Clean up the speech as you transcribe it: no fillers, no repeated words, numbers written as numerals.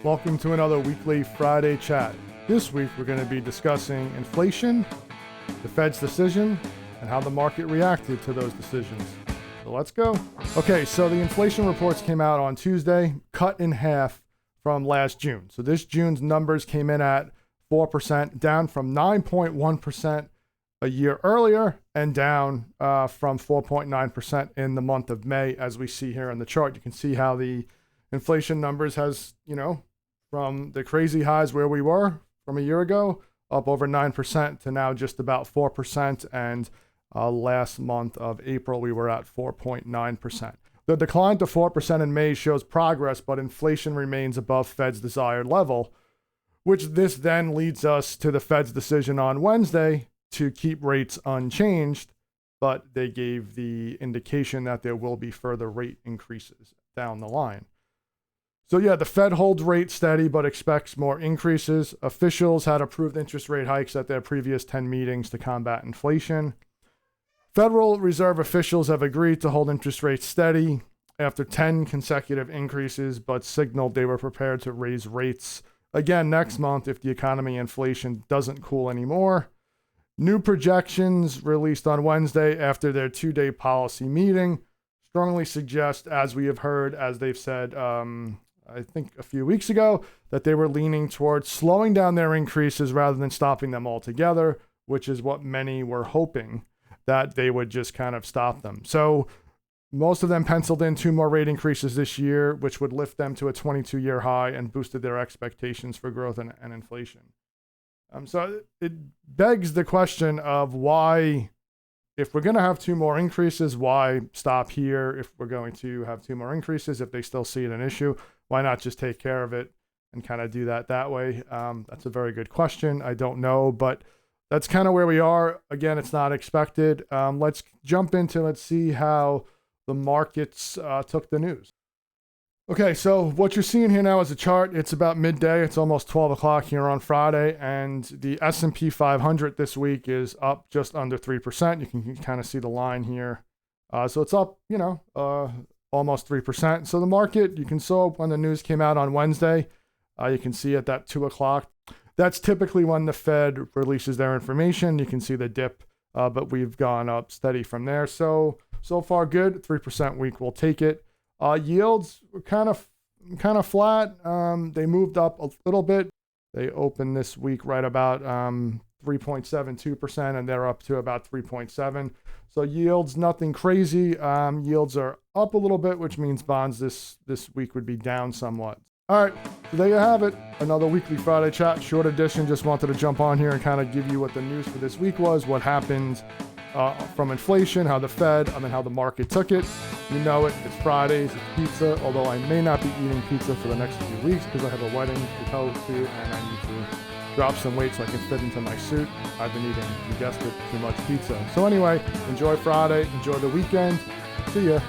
Welcome to another weekly Friday chat. This week we're going to be discussing inflation, the Fed's decision, and how the market reacted to those decisions. So let's go. Okay, so the inflation reports came out on Tuesday, cut in half from last June. So this June's numbers came in at 4%, down from 9.1% a year earlier, and down from 4.9% in the month of May, as we see here in the chart. You can see how the inflation numbers has, from the crazy highs where we were from a year ago, up over 9% to now just about 4%. And last month of April, we were at 4.9%. The decline to 4% in May shows progress, but inflation remains above Fed's desired level, which this then leads us to the Fed's decision on Wednesday to keep rates unchanged, but they gave the indication that there will be further rate increases down the line. So yeah, the Fed holds rates steady, but expects more increases. Officials had approved interest rate hikes at their previous 10 meetings to combat inflation. Federal Reserve officials have agreed to hold interest rates steady after 10 consecutive increases, but signaled they were prepared to raise rates again next month if the economy and inflation doesn't cool anymore. New projections released on Wednesday after their two-day policy meeting strongly suggest, as we have heard, as they've said, I think a few weeks ago, that they were leaning towards slowing down their increases rather than stopping them altogether, which is what many were hoping, that they would just kind of stop them. So most of them penciled in 2 more rate increases this year, which would lift them to a 22-year high and boosted their expectations for growth and inflation. So it begs the question of why, if we're going to have 2 more increases, why stop here? If we're going to have 2 more increases, if they still see it an issue, why not just take care of it and kind of do that way? That's a very good question. I don't know, but that's kind of where we are. Again, it's not expected. Let's see how the markets took the news. Okay, so what you're seeing here now is a chart. It's about midday. It's almost 12 o'clock here on Friday, and the S&P 500 this week is up just under 3%. You can kind of see the line here. So it's up, almost 3%. So the market, you can see when the news came out on Wednesday, you can see at that 2 o'clock. That's typically when the Fed releases their information. You can see the dip, but we've gone up steady from there. So far good. 3% week, we'll take it. Yields were kind of flat. They moved up a little bit. They opened this week right about 3.72%, and they're up to about 3.7. So yields, nothing crazy. Yields are up a little bit, which means bonds this week would be down somewhat. All right, so there you have it. Another weekly Friday chat, short edition. Just wanted to jump on here and kind of give you what the news for this week was, what happened from inflation, how the Fed, how the market took it. You know it, it's Fridays, it's pizza, although I may not be eating pizza for the next few weeks because I have a wedding to go to and I need to drop some weight so I can fit into my suit. I've been eating, you guessed it, too much pizza. So anyway, enjoy Friday, enjoy the weekend. See ya.